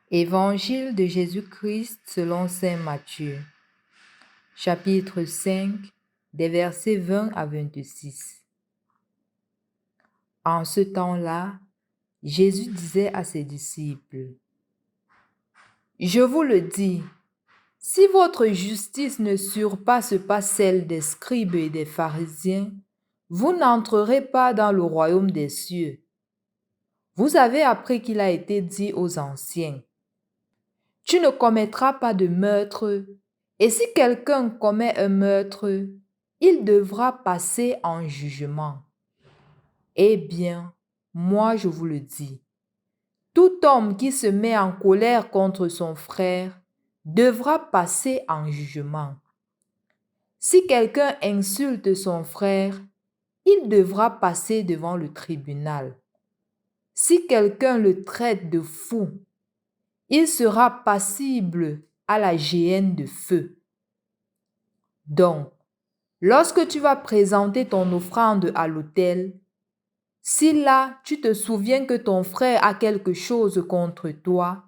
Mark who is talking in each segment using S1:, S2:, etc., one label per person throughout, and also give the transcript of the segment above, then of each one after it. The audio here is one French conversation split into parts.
S1: Évangile de Jésus-Christ selon saint Matthieu, chapitre 5, des versets 20 à 26. En ce temps-là, Jésus disait à ses disciples, « Je vous le dis, si votre justice ne surpasse pas celle des scribes et des pharisiens, vous n'entrerez pas dans le royaume des cieux. Vous avez appris qu'il a été dit aux anciens, « Tu ne commettras pas de meurtre, et si quelqu'un commet un meurtre, il devra passer en jugement. Eh bien, moi je vous le dis, tout homme qui se met en colère contre son frère devra passer en jugement. Si quelqu'un insulte son frère, il devra passer devant le tribunal. Si quelqu'un le traite de fou, il sera passible à la géhenne de feu. Donc, lorsque tu vas présenter ton offrande à l'autel, si là tu te souviens que ton frère a quelque chose contre toi,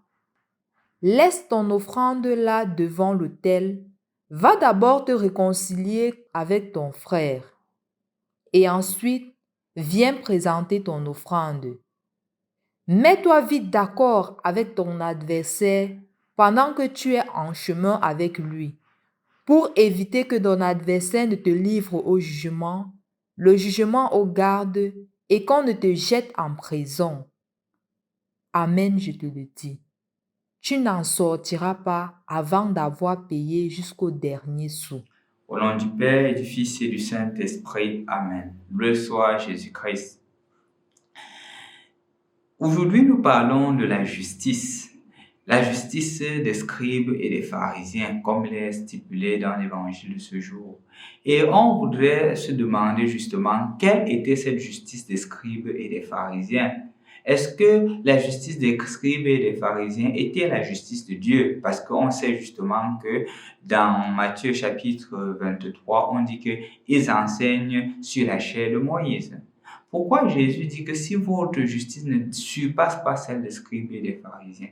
S1: laisse ton offrande là devant l'autel, va d'abord te réconcilier avec ton frère, et ensuite viens présenter ton offrande. Mets-toi vite d'accord avec ton adversaire pendant que tu es en chemin avec lui, pour éviter que ton adversaire ne te livre au jugement, le jugement aux gardes, et qu'on ne te jette en prison. Amen, je te le dis. Tu n'en sortiras pas avant d'avoir payé jusqu'au dernier sou.
S2: Au nom du Père et du Fils et du Saint-Esprit. Amen. Loué soit Jésus-Christ. Aujourd'hui, nous parlons de la justice des scribes et des pharisiens, comme il est stipulé dans l'évangile de ce jour. Et on voudrait se demander justement quelle était cette justice des scribes et des pharisiens. Est-ce que la justice des scribes et des pharisiens était la justice de Dieu? Parce qu'on sait justement que dans Matthieu chapitre 23, on dit qu'ils enseignent sur la chair de Moïse. Pourquoi Jésus dit que si votre justice ne surpasse pas celle des scribes et des pharisiens?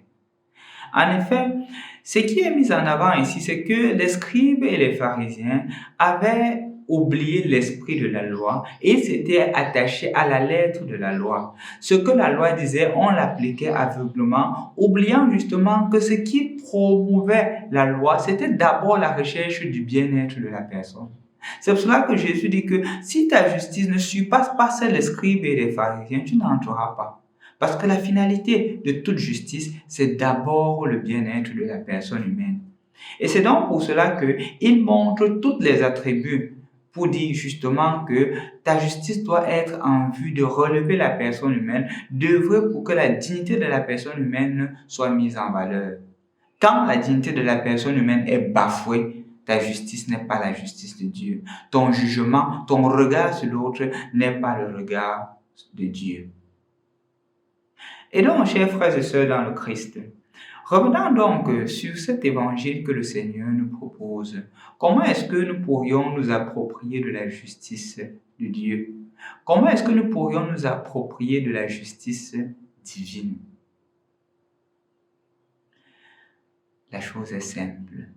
S2: En effet, ce qui est mis en avant ici, c'est que les scribes et les pharisiens avaient oublié l'esprit de la loi et s'étaient attachés à la lettre de la loi. Ce que la loi disait, on l'appliquait aveuglément, oubliant justement que ce qui promouvait la loi, c'était d'abord la recherche du bien-être de la personne. C'est pour cela que Jésus dit que si ta justice ne surpasse pas celle des scribes et des pharisiens, tu n'entreras pas. Parce que la finalité de toute justice, c'est d'abord le bien-être de la personne humaine. Et c'est donc pour cela qu'il montre tous les attributs pour dire justement que ta justice doit être en vue de relever la personne humaine, d'œuvrer pour que la dignité de la personne humaine soit mise en valeur. Quand la dignité de la personne humaine est bafouée, ta justice n'est pas la justice de Dieu. Ton jugement, ton regard sur l'autre n'est pas le regard de Dieu. Et donc, chers frères et sœurs dans le Christ, revenons donc sur cet évangile que le Seigneur nous propose. Comment est-ce que nous pourrions nous approprier de la justice de Dieu? Comment est-ce que nous pourrions nous approprier de la justice divine? La chose est simple.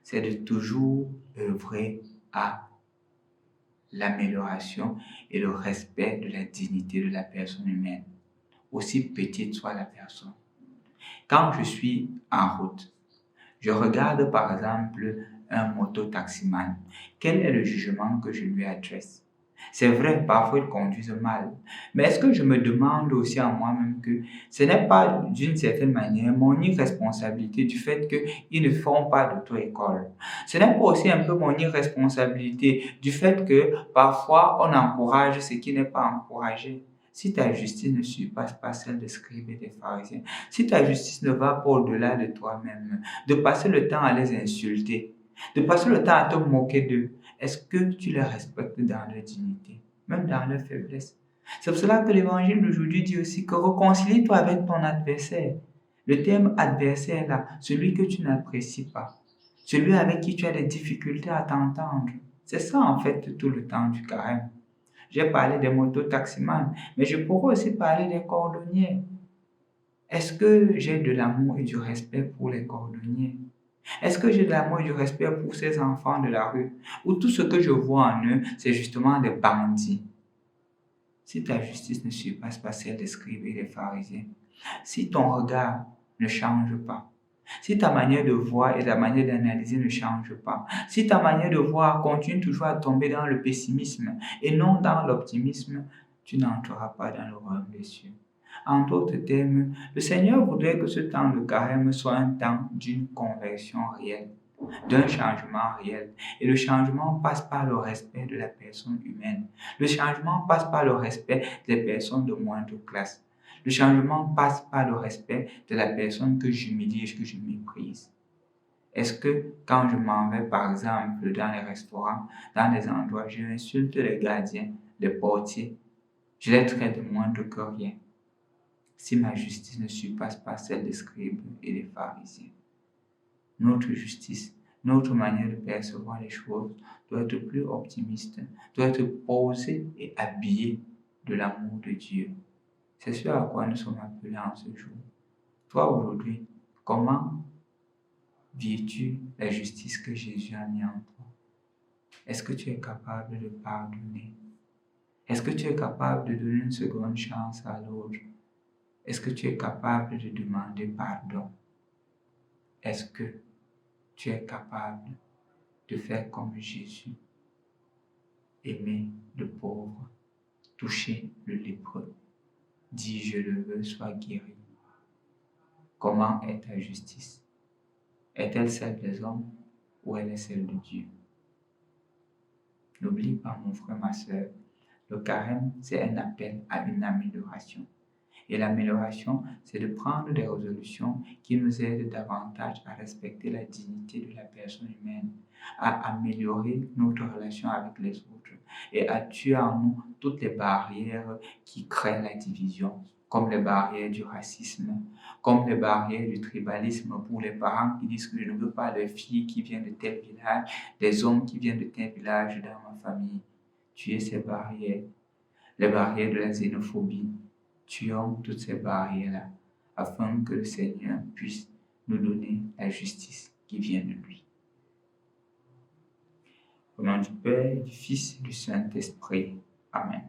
S2: C'est de toujours œuvrer à l'amélioration et le respect de la dignité de la personne humaine, aussi petite soit la personne. Quand je suis en route, je regarde par exemple un moto-taximan. Quel est le jugement que je lui adresse? C'est vrai, parfois ils conduisent mal. Mais est-ce que je me demande aussi à moi-même que ce n'est pas d'une certaine manière mon irresponsabilité du fait qu'ils ne font pas d'auto-école? Ce n'est pas aussi un peu mon irresponsabilité du fait que parfois on encourage ce qui n'est pas encouragé? Si ta justice ne surpasse pas celle des scribes et des pharisiens, si ta justice ne va pas au-delà de toi-même, de passer le temps à les insulter, de passer le temps à te moquer d'eux, est-ce que tu les respectes dans leur dignité, même dans leur faiblesse? C'est pour cela que l'évangile d'aujourd'hui dit aussi que réconcilie-toi avec ton adversaire. Le terme adversaire là, celui que tu n'apprécies pas, celui avec qui tu as des difficultés à t'entendre. C'est ça en fait tout le temps du carême. J'ai parlé des moto-taximans, mais je pourrais aussi parler des cordonniers. Est-ce que j'ai de l'amour et du respect pour les cordonniers? Est-ce que j'ai de l'amour et du respect pour ces enfants de la rue? Ou tout ce que je vois en eux, c'est justement des bandits? Si ta justice ne surpasse pas celle des scribes et des pharisiens, si ton regard ne change pas, si ta manière de voir et ta manière d'analyser ne change pas, si ta manière de voir continue toujours à tomber dans le pessimisme et non dans l'optimisme, tu n'entreras pas dans le royaume des cieux. En d'autres termes, le Seigneur voudrait que ce temps de carême soit un temps d'une conversion réelle, d'un changement réel. Et le changement passe par le respect de la personne humaine. Le changement passe par le respect des personnes de moindre classe. Le changement passe par le respect de la personne que j'humilie et que je méprise. Est-ce que quand je m'en vais, par exemple, dans les restaurants, dans les endroits, je insulte les gardiens, les portiers, je les traite de moindre que rien, si ma justice ne surpasse pas celle des scribes et des pharisiens? Notre justice, notre manière de percevoir les choses doit être plus optimiste, doit être posée et habillée de l'amour de Dieu. C'est ce à quoi nous sommes appelés en ce jour. Toi, aujourd'hui, comment vis-tu la justice que Jésus a mis en toi? Est-ce que tu es capable de pardonner? Est-ce que tu es capable de donner une seconde chance à l'autre? Est-ce que tu es capable de demander pardon? Est-ce que tu es capable de faire comme Jésus, aimer le pauvre, toucher le lépreux, dire je le veux, sois guéri? Comment est ta justice? Est-elle celle des hommes ou elle est celle de Dieu? N'oublie pas, mon frère, ma soeur, le carême, c'est un appel à une amélioration. Et l'amélioration, c'est de prendre des résolutions qui nous aident davantage à respecter la dignité de la personne humaine, à améliorer notre relation avec les autres et à tuer en nous toutes les barrières qui créent la division, comme les barrières du racisme, comme les barrières du tribalisme pour les parents qui disent que je ne veux pas de filles qui viennent de tel village, des hommes qui viennent de tel village dans ma famille. Tuer ces barrières, les barrières de la xénophobie. Tuons toutes ces barrières-là afin que le Seigneur puisse nous donner la justice qui vient de lui. Au nom du Père, du Fils et du Saint-Esprit. Amen.